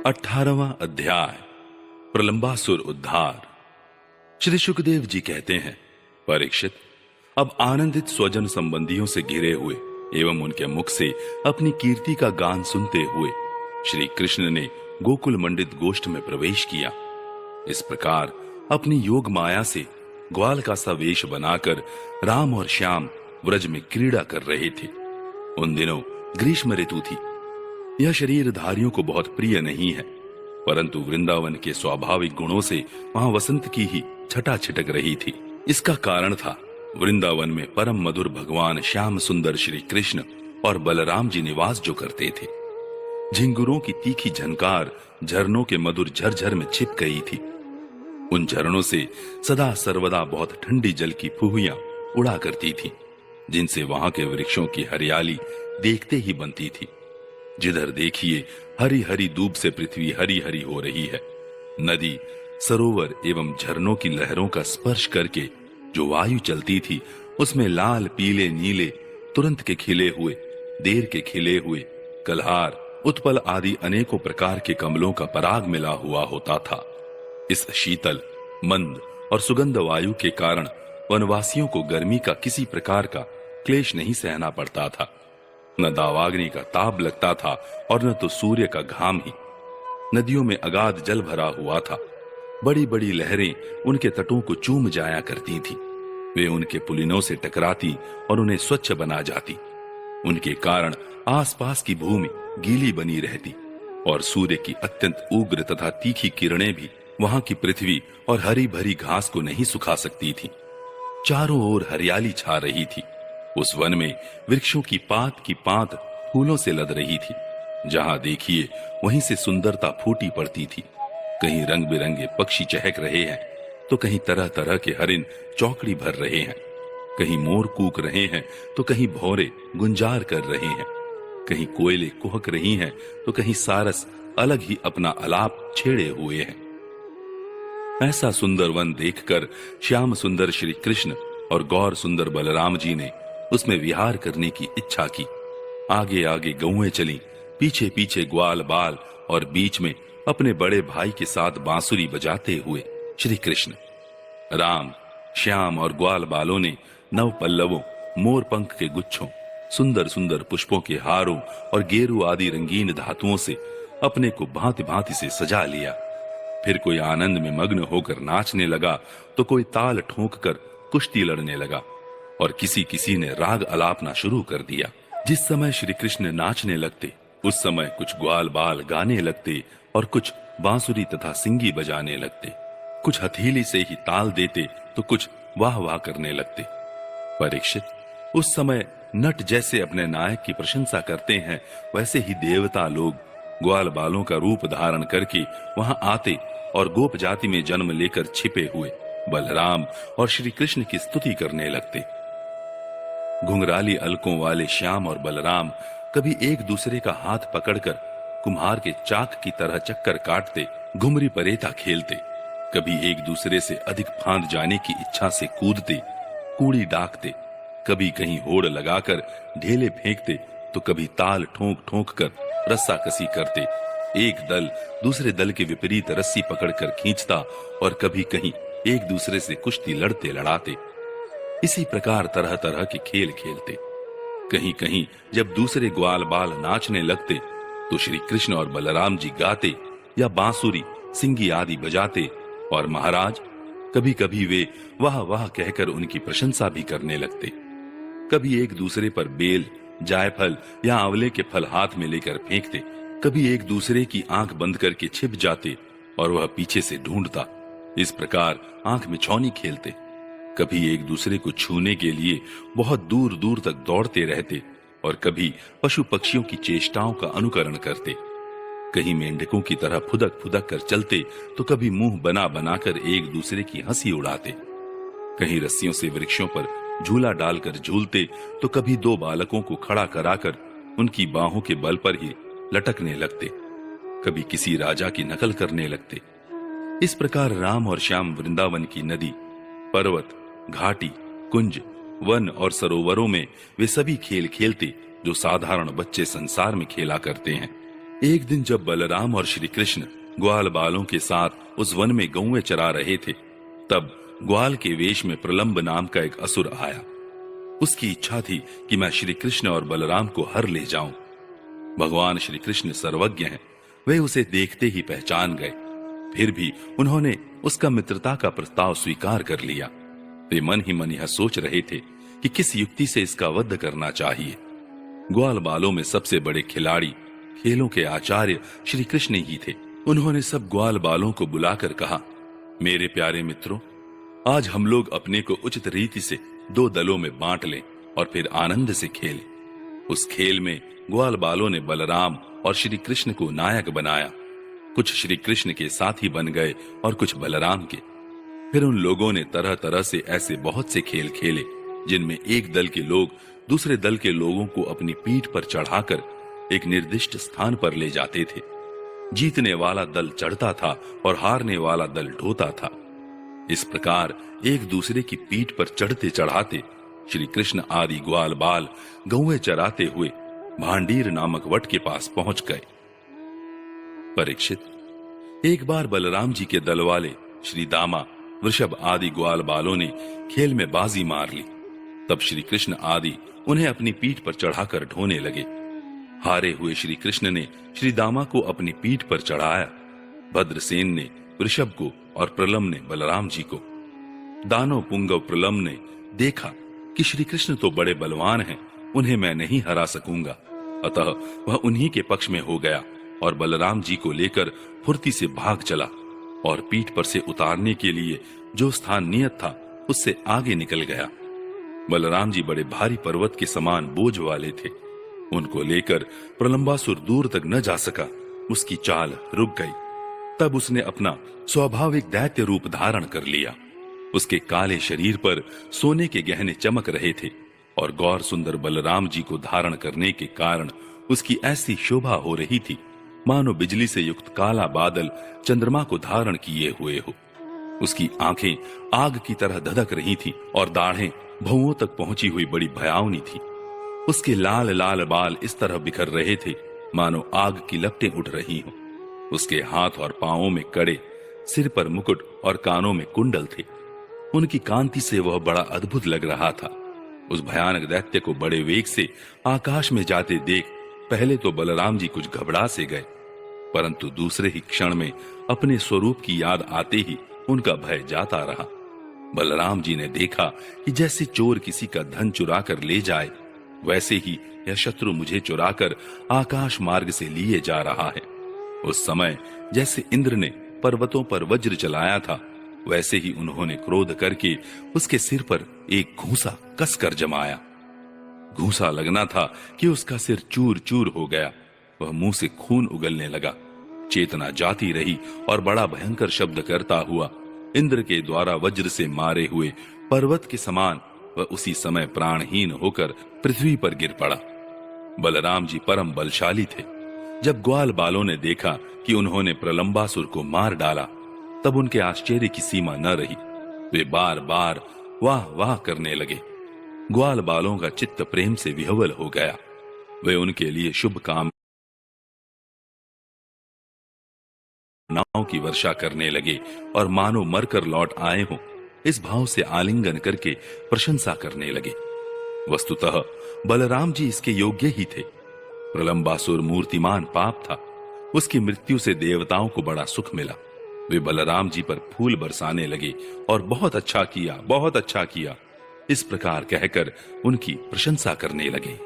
18वां अध्याय प्रलंबासुर उद्धार। श्री सुखदेव जी कहते हैं, परीक्षित, अब आनंदित स्वजन संबंधियों से घिरे हुए एवं उनके मुख से अपनी कीर्ति का गान सुनते हुए श्री कृष्ण ने गोकुल मंडित गोष्ठ में प्रवेश किया। इस प्रकार अपनी योग माया से ग्वाल का सा वेश बनाकर राम और श्याम व्रज में क्रीड़ा कर रहे थे। उन दिनों ग्रीष्म ऋतु थी। यह शरीरधारियों को बहुत प्रिय नहीं है, परंतु वृंदावन के स्वाभाविक गुणों से वहां वसंत की ही छटा छिटक रही थी। इसका कारण था वृंदावन में परम मधुर भगवान श्याम सुंदर श्री कृष्ण और बलराम जी निवास जो करते थे। झिंगुरों की तीखी झनकार झरनों के मधुर झरझर में छिप गई थी। उन झरनों से सदा सर्वदा बहुत ठंडी जल की फुहियां उड़ा करती थी, जिनसे वहां के वृक्षों की हरियाली देखते ही बनती थी। जिधर देखिए हरी हरी दूब से पृथ्वी हरी हरी हो रही है। नदी, सरोवर एवं झरनों की लहरों का स्पर्श करके जो वायु चलती थी, उसमें लाल पीले नीले तुरंत के खिले हुए, देर के खिले हुए, कलहार, उत्पल आदि अनेकों प्रकार के कमलों का पराग मिला हुआ होता था। इस शीतल, मंद और सुगंध वायु के कारण वनवासियों को गर्मी का किसी प्रकार का क्लेश नहीं सहना पड़ता था। न दावाग्नि का ताप लगता था और न तो सूर्य का घाम ही। नदियों में अगाध जल भरा हुआ था। बड़ी बड़ी लहरें उनके तटों को चूम जाया करती थीं। वे उनके पुलिनों से टकराती और उन्हें स्वच्छ बना जाती। उनके कारण आसपास की भूमि गीली बनी रहती और सूर्य की अत्यंत उग्र तथा तीखी किरणें भी वहां की पृथ्वी और हरी भरी घास को नहीं सुखा सकती थी। चारों ओर हरियाली छा रही थी। उस वन में वृक्षों की पात फूलों से लद रही थी। जहां देखिए वहीं से सुंदरता फूटी पड़ती थी। कहीं रंग बिरंगे पक्षी चहक रहे हैं, तो कहीं तरह तरह के हरिन चौकड़ी भर रहे हैं। कहीं मोर कूक रहे हैं, तो कहीं भौरे गुंजार कर रहे हैं। कहीं कोयले कुहक रही हैं, तो कहीं सारस अलग ही अपना अलाप छेड़े हुए हैं। ऐसा सुंदर वन देखकर श्याम सुंदर श्री कृष्ण और गौर सुंदर बलराम जी ने उसमें विहार करने की इच्छा की। आगे आगे गौएं चली, पीछे पीछे ग्वाल बाल और बीच में अपने बड़े भाई के साथ बांसुरी बजाते हुए श्री कृष्ण। राम, श्याम और ग्वाल बालों ने नव पल्लवों, मोर पंख के गुच्छों, सुंदर सुंदर पुष्पों के हारों और गेरू आदि रंगीन धातुओं से अपने को भांति भांति से सजा लिया। फिर कोई आनंद में मग्न होकर नाचने लगा, तो कोई ताल ठोंक कर कुश्ती लड़ने लगा और किसी किसी ने राग अलापना शुरू कर दिया। जिस समय श्री कृष्ण नाचने लगते, उस समय कुछ ग्वाल बाल गाने लगते और कुछ बांसुरी तथा सिंगी बजाने लगते। कुछ हथेली से ही ताल देते, तो कुछ वाह वाह करने लगते। परीक्षित, उस समय नट जैसे अपने नायक की प्रशंसा करते हैं, वैसे ही देवता लोग ग्वाल बालों का रूप धारण करके वहां आते और गोप जाति में जन्म लेकर छिपे हुए बलराम और श्री कृष्ण की स्तुति करने लगते। घुंघराली अलकों वाले श्याम और बलराम कभी एक दूसरे का हाथ पकड़कर कुम्हार के चाक की तरह चक्कर काटते, घुमरी परेता खेलते। कभी एक दूसरे से अधिक फांद जाने की इच्छा से कूदते, कूड़ी डाकते। कभी कहीं होड़ लगाकर ढेले फेंकते, तो कभी ताल ठोंक ठोंक कर रस्सा कसी करते। एक दल दूसरे दल के विपरीत रस्सी पकड़कर खींचता और कभी कहीं एक दूसरे से कुश्ती लड़ते लड़ाते। इसी प्रकार तरह तरह के खेल खेलते। कहीं कहीं जब दूसरे ग्वाल बाल नाचने लगते, तो श्री कृष्ण और बलराम जी गाते या बांसुरी, सिंगी आदि बजाते और महाराज कभी कभी वे वाह वाह कहकर उनकी प्रशंसा भी करने लगते। कभी एक दूसरे पर बेल, जायफल या आंवले के फल हाथ में लेकर फेंकते। कभी एक दूसरे की आंख बंद करके छिप जाते और वह पीछे से ढूंढता। इस प्रकार आंख में छौनी खेलते। कभी एक दूसरे को छूने के लिए बहुत दूर दूर तक दौड़ते रहते और कभी पशु पक्षियों की चेष्टाओं का अनुकरण करते। कहीं मेंढकों की तरह फुदक फुदक कर चलते, तो कभी मुंह बना बनाकर एक दूसरे की हंसी उड़ाते। कहीं रस्सियों से वृक्षों पर झूला डालकर झूलते, तो कभी दो बालकों को खड़ा कराकर उनकी बाहों के बल पर ही लटकने लगते। कभी किसी राजा की नकल करने लगते। इस प्रकार राम और श्याम वृंदावन की नदी, पर्वत, घाटी, कुंज, वन और सरोवरों में वे सभी खेल खेलते जो साधारण बच्चे संसार में खेला करते हैं। एक दिन जब बलराम और श्री कृष्ण ग्वाल बालों के साथ उस वन में गौएं चरा रहे थे, तब ग्वाल के वेश में प्रलंब नाम का एक असुर आया। उसकी इच्छा थी कि मैं श्री कृष्ण और बलराम को हर ले जाऊं। भगवान श्री कृष्ण सर्वज्ञ हैं, वे उसे देखते ही पहचान गए। फिर भी उन्होंने उसका मित्रता का प्रस्ताव स्वीकार कर लिया। वे मन ही मन यह सोच रहे थे कि किस युक्ति से इसका वध करना चाहिए। ग्वाल बालों में सबसे बड़े खिलाड़ी, खेलों के आचार्य श्री कृष्ण ही थे। उन्होंने सब ग्वाल बालों को बुलाकर कहा, मेरे प्यारे मित्रों, आज हम लोग अपने को उचित रीति से 2 दलों में बांट लें और फिर आनंद से खेलें। उस खेल में ग्वाल बालों ने बलराम और श्री कृष्ण को नायक बनाया। कुछ श्री कृष्ण के साथी बन गए और कुछ बलराम के। फिर उन लोगों ने तरह तरह से ऐसे बहुत से खेल खेले जिनमें एक दल के लोग दूसरे दल के लोगों को अपनी पीठ पर चढ़ाकर एक निर्दिष्ट स्थान पर ले जाते थे। जीतने वाला दल चढ़ता था और हारने वाला दल ढोता था। इस प्रकार एक दूसरे की पीठ पर चढ़ते चढ़ाते श्री कृष्ण आदि ग्वाल बाल गौएं चराते हुए भांडीर नामक वट के पास पहुंच गए। परीक्षित, एक बार बलराम जी के दल वाले श्री दामा, वृषभ आदि ग्वाल बालों ने खेल में बाजी मार ली। तब श्री कृष्ण आदि उन्हें अपनी पीठ पर चढ़ाकर ढोने लगे। हारे हुए श्री कृष्ण ने श्री दामा को अपनी पीठ पर चढ़ाया। भद्रसेन ने वृषभ को और प्रलम ने बलराम जी को। दानव पुंगव प्रलम ने देखा कि श्री कृष्ण तो बड़े बलवान हैं, उन्हें मैं नहीं हरा सकूंगा, अतः वह उन्हीं के पक्ष में हो गया और बलराम जी को लेकर फुर्ती से भाग चला और पीठ पर से उतारने के लिए जो स्थान नियत था उससे आगे निकल गया। बलराम जी बड़े भारी पर्वत के समान बोझ वाले थे। उनको लेकर प्रलंबासुर दूर तक न जा सका। उसकी चाल रुक गई। तब उसने अपना स्वाभाविक दैत्य रूप धारण कर लिया। उसके काले शरीर पर सोने के गहने चमक रहे थे और गौर सुंदर बलराम जी को धारण करने के कारण उसकी ऐसी शोभा हो रही थी मानो बिजली से युक्त काला बादल चंद्रमा को धारण किए हुए हो। उसकी आंखें आग की तरह धधक रही थी और दाढ़ें भौंओं तक पहुंची हुई बड़ी भयावनी थी। उसके लाल लाल बाल इस तरह बिखर रहे थे मानो आग की लपटें उठ रही हों। उसके हाथ और पांवों में कड़े, सिर पर मुकुट और कानों में कुंडल थे। उनकी कांति से वह बड़ा अद्भुत लग रहा था। उस भयानक दैत्य को बड़े वेग से आकाश में जाते देख पहले तो बलराम जी कुछ घबरा से गए, परंतु दूसरे ही क्षण में अपने स्वरूप की याद आते ही उनका भय जाता रहा। बलराम जी ने देखा कि जैसे चोर किसी का धन चुरा कर ले जाए, वैसे ही यह शत्रु मुझे चुराकर आकाश मार्ग से लिए जा रहा है। उस समय जैसे इंद्र ने पर्वतों पर वज्र चलाया था, वैसे ही उन्होंने क्रोध करके उसके सिर पर एक घूंसा कसकर जमाया। घूंसा लगना था कि उसका सिर चूर चूर हो गया। वह मुंह से खून उगलने लगा। चेतना जाती रही और बड़ा भयंकर शब्द करता हुआ इंद्र के द्वारा वज्र से मारे हुए पर्वत के समान वह उसी समय प्राणहीन होकर पृथ्वी पर गिर पड़ा। बलराम जी परम बलशाली थे। जब ग्वाल बालों ने देखा कि उन्होंने प्रलंबासुर को मार डाला, तब उनके आश्चर्य की सीमा न रही। वे बार बार वाह वाह करने लगे। ग्वाल बालों का चित्त प्रेम से विह्वल हो गया। वे उनके लिए शुभ कामनाओं की वर्षा करने लगे और मानो मरकर लौट आए हों इस भाव से आलिंगन करके प्रशंसा करने लगे। वस्तुतः बलराम जी इसके योग्य ही थे। प्रलंबासुर मूर्तिमान पाप था। उसकी मृत्यु से देवताओं को बड़ा सुख मिला। वे बलराम जी पर फूल बरसाने लगे और बहुत अच्छा किया, बहुत अच्छा किया, इस प्रकार कहकर उनकी प्रशंसा करने लगे।